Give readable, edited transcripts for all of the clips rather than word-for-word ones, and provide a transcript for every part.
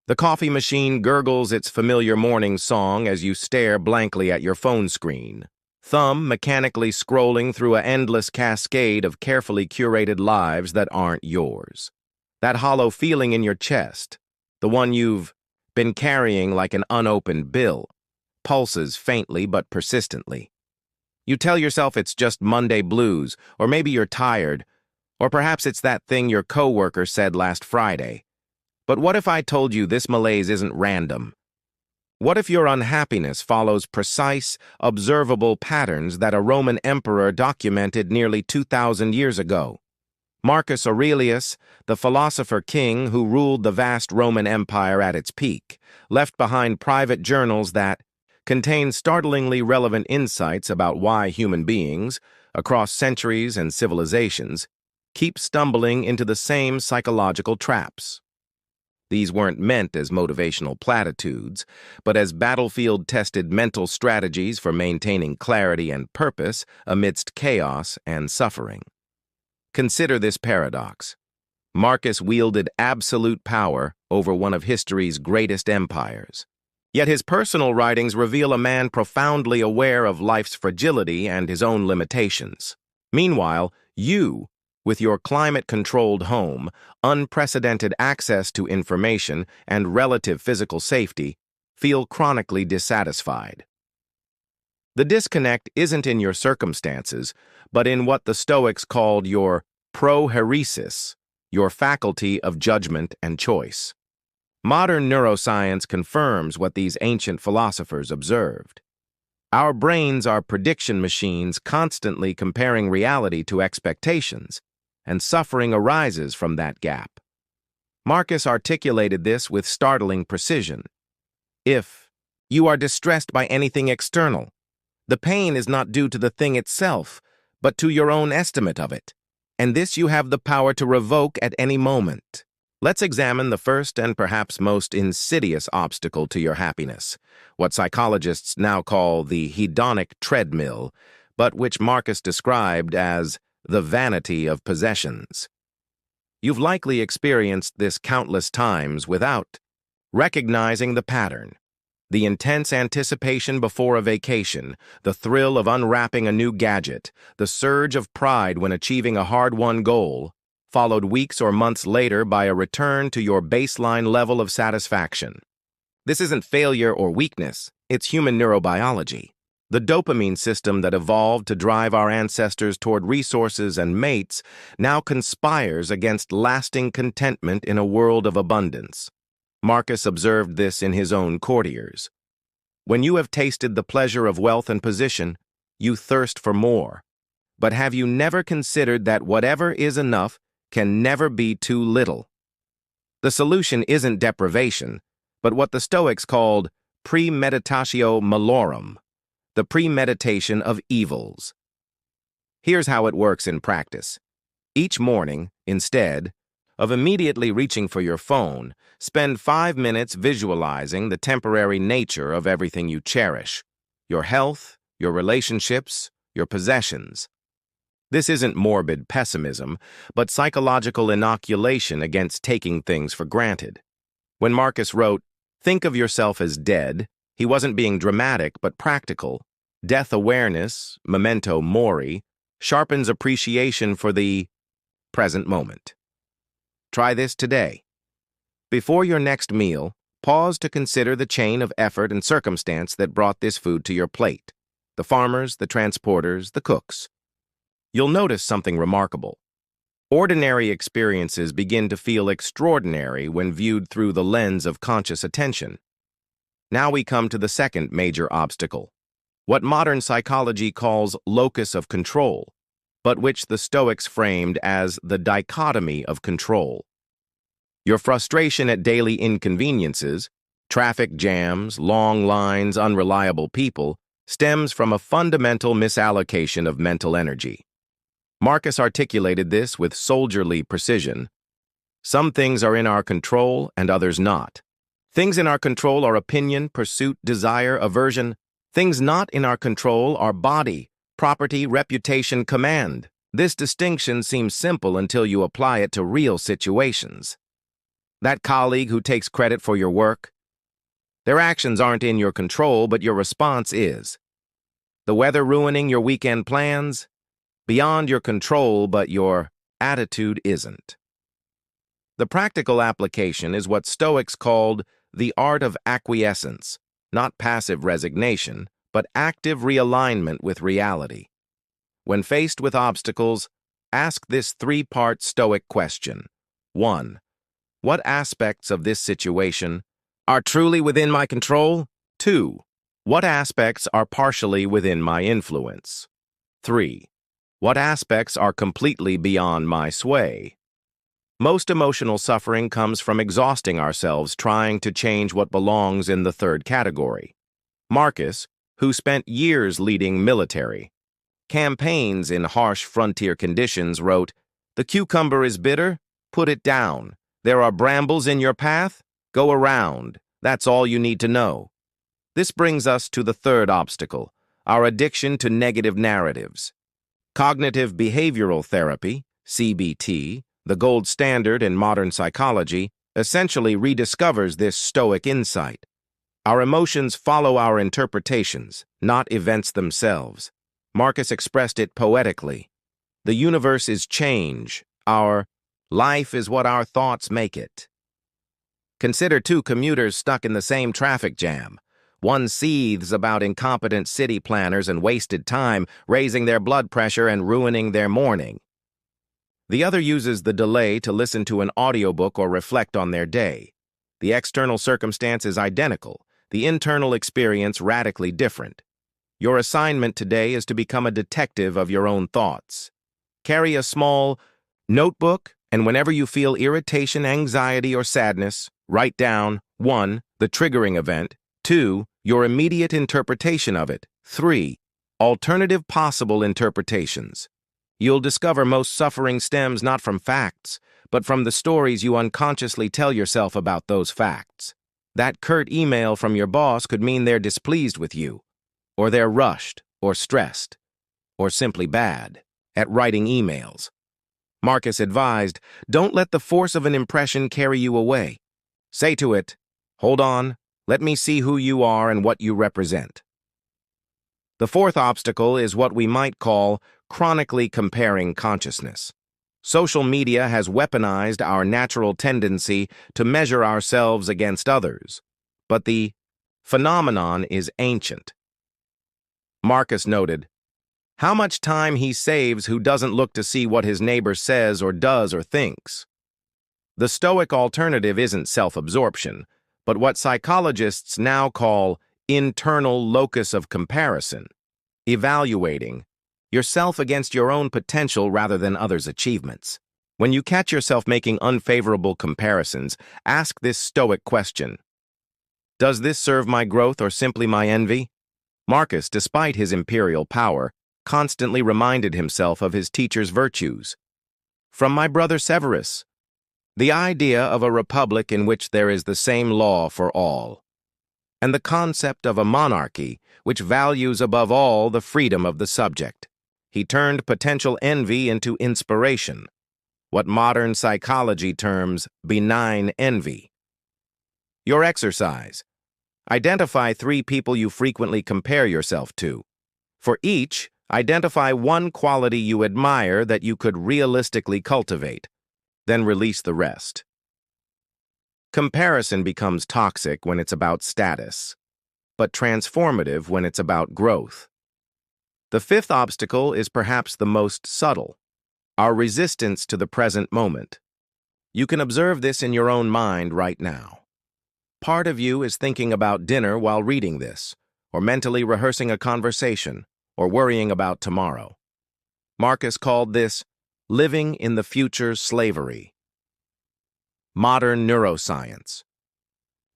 The coffee machine gurgles its familiar morning song as you stare blankly at your phone screen, thumb mechanically scrolling through an endless cascade of carefully curated lives that aren't yours. That hollow feeling in your chest, the one you've been carrying like an unopened bill, pulses faintly but persistently. You tell yourself it's just Monday blues, or maybe you're tired, or perhaps it's that thing your coworker said last Friday. But what if I told you this malaise isn't random? What if your unhappiness follows precise, observable patterns that a Roman emperor documented nearly 2,000 years ago? Marcus Aurelius, the philosopher king who ruled the vast Roman Empire at its peak, left behind private journals that contain startlingly relevant insights about why human beings, across centuries and civilizations, keep stumbling into the same psychological traps. These weren't meant as motivational platitudes, but as battlefield-tested mental strategies for maintaining clarity and purpose amidst chaos and suffering. Consider this paradox. Marcus wielded absolute power over one of history's greatest empires. Yet his personal writings reveal a man profoundly aware of life's fragility and his own limitations. Meanwhile, you, with your climate-controlled home, unprecedented access to information, and relative physical safety, feel chronically dissatisfied. The disconnect isn't in your circumstances, but in what the Stoics called your prohairesis, your faculty of judgment and choice. Modern neuroscience confirms what these ancient philosophers observed. Our brains are prediction machines constantly comparing reality to expectations, and suffering arises from that gap. Marcus articulated this with startling precision. If you are distressed by anything external, the pain is not due to the thing itself, but to your own estimate of it, and this you have the power to revoke at any moment. Let's examine the first and perhaps most insidious obstacle to your happiness, what psychologists now call the hedonic treadmill, but which Marcus described as the vanity of possessions. You've likely experienced this countless times without recognizing the pattern. The intense anticipation before a vacation, the thrill of unwrapping a new gadget, the surge of pride when achieving a hard-won goal, followed weeks or months later by a return to your baseline level of satisfaction. This isn't failure or weakness, it's human neurobiology. The dopamine system that evolved to drive our ancestors toward resources and mates now conspires against lasting contentment in a world of abundance. Marcus observed this in his own courtiers. When you have tasted the pleasure of wealth and position, you thirst for more. But have you never considered that whatever is enough can never be too little? The solution isn't deprivation, but what the Stoics called premeditatio malorum, the premeditation of evils. Here's how it works in practice. Each morning, instead of immediately reaching for your phone, spend 5 minutes visualizing the temporary nature of everything you cherish: your health, your relationships, your possessions. This isn't morbid pessimism, but psychological inoculation against taking things for granted. When Marcus wrote, "Think of yourself as dead," he wasn't being dramatic but practical. Death awareness, memento mori, sharpens appreciation for the present moment. Try this today. Before your next meal, pause to consider the chain of effort and circumstance that brought this food to your plate: the farmers, the transporters, the cooks. You'll notice something remarkable. Ordinary experiences begin to feel extraordinary when viewed through the lens of conscious attention. Now we come to the second major obstacle, what modern psychology calls locus of control, but which the Stoics framed as the dichotomy of control. Your frustration at daily inconveniences, traffic jams, long lines, unreliable people, stems from a fundamental misallocation of mental energy. Marcus articulated this with soldierly precision. Some things are in our control and others not. Things in our control are opinion, pursuit, desire, aversion. Things not in our control are body, property, reputation, command. This distinction seems simple until you apply it to real situations. That colleague who takes credit for your work? Their actions aren't in your control, but your response is. The weather ruining your weekend plans? Beyond your control, but your attitude isn't. The practical application is what Stoics called the art of acquiescence, not passive resignation, but active realignment with reality. When faced with obstacles, ask this three-part Stoic question. 1. What aspects of this situation are truly within my control? 2. What aspects are partially within my influence? 3. What aspects are completely beyond my sway? Most emotional suffering comes from exhausting ourselves trying to change what belongs in the third category. Marcus, who spent years leading military campaigns in harsh frontier conditions, wrote, "The cucumber is bitter, put it down. There are brambles in your path, go around. That's all you need to know." This brings us to the third obstacle, our addiction to negative narratives. Cognitive behavioral therapy, CBT, the gold standard in modern psychology, essentially rediscovers this Stoic insight. Our emotions follow our interpretations, not events themselves. Marcus expressed it poetically. The universe is change. Our life is what our thoughts make it. Consider two commuters stuck in the same traffic jam. One seethes about incompetent city planners and wasted time, raising their blood pressure and ruining their morning. The other uses the delay to listen to an audiobook or reflect on their day. The external circumstance is identical, the internal experience radically different. Your assignment today is to become a detective of your own thoughts. Carry a small notebook, and whenever you feel irritation, anxiety, or sadness, write down 1. The triggering event, 2. Your immediate interpretation of it, 3. Alternative possible interpretations. You'll discover most suffering stems not from facts, but from the stories you unconsciously tell yourself about those facts. That curt email from your boss could mean they're displeased with you, or they're rushed, or stressed, or simply bad at writing emails. Marcus advised, don't let the force of an impression carry you away. Say to it, hold on, let me see who you are and what you represent. The fourth obstacle is what we might call chronically comparing consciousness. Social media has weaponized our natural tendency to measure ourselves against others, but the phenomenon is ancient. Marcus noted, how much time he saves who doesn't look to see what his neighbor says or does or thinks. The Stoic alternative isn't self-absorption, but what psychologists now call internal locus of comparison, evaluating yourself against your own potential rather than others' achievements. When you catch yourself making unfavorable comparisons, ask this Stoic question. Does this serve my growth or simply my envy? Marcus, despite his imperial power, constantly reminded himself of his teacher's virtues. From my brother Severus, the idea of a republic in which there is the same law for all, and the concept of a monarchy which values above all the freedom of the subject. He turned potential envy into inspiration, what modern psychology terms benign envy. Your exercise. Identify 3 people you frequently compare yourself to. For each, identify one quality you admire that you could realistically cultivate, then release the rest. Comparison becomes toxic when it's about status, but transformative when it's about growth. The fifth obstacle is perhaps the most subtle, our resistance to the present moment. You can observe this in your own mind right now. Part of you is thinking about dinner while reading this, or mentally rehearsing a conversation, or worrying about tomorrow. Marcus called this living in the future slavery. Modern neuroscience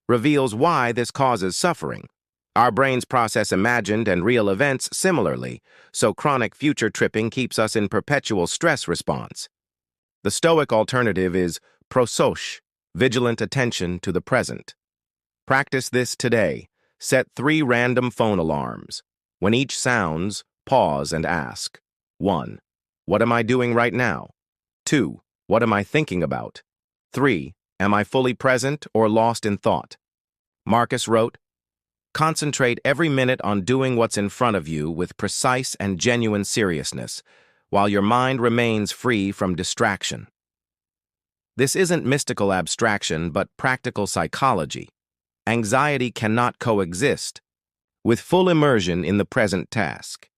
reveals why this causes suffering. Our brains process imagined and real events similarly, so chronic future tripping keeps us in perpetual stress response. The Stoic alternative is prosoche, vigilant attention to the present. Practice this today. Set 3 random phone alarms. When each sounds, pause and ask. 1. What am I doing right now? 2. What am I thinking about? 3. Am I fully present or lost in thought? Marcus wrote, concentrate every minute on doing what's in front of you with precise and genuine seriousness, while your mind remains free from distraction. This isn't mystical abstraction, but practical psychology. Anxiety cannot coexist with full immersion in the present task.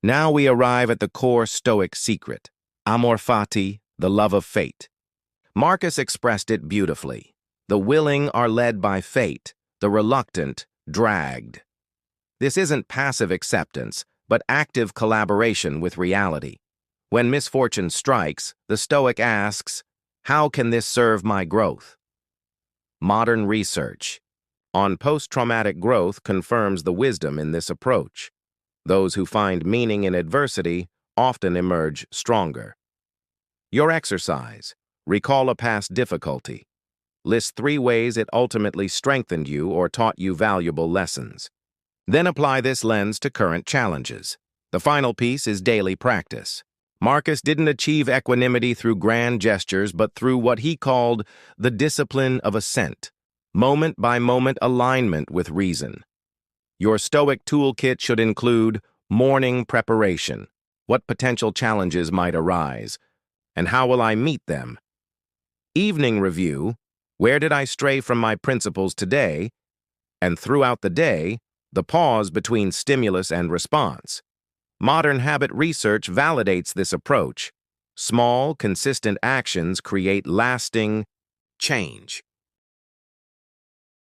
Now we arrive at the core Stoic secret, amor fati, the love of fate. Marcus expressed it beautifully. The willing are led by fate, the reluctant dragged. This isn't passive acceptance, but active collaboration with reality. When misfortune strikes, the Stoic asks, how can this serve my growth? Modern research on post-traumatic growth confirms the wisdom in this approach. Those who find meaning in adversity often emerge stronger. Your exercise. Recall a past difficulty. List 3 ways it ultimately strengthened you or taught you valuable lessons. Then apply this lens to current challenges. The final piece is daily practice. Marcus didn't achieve equanimity through grand gestures, but through what he called the discipline of assent, moment-by-moment alignment with reason. Your Stoic toolkit should include morning preparation. What potential challenges might arise, and how will I meet them? Evening review. Where did I stray from my principles today? And throughout the day, the pause between stimulus and response. Modern habit research validates this approach. Small, consistent actions create lasting change.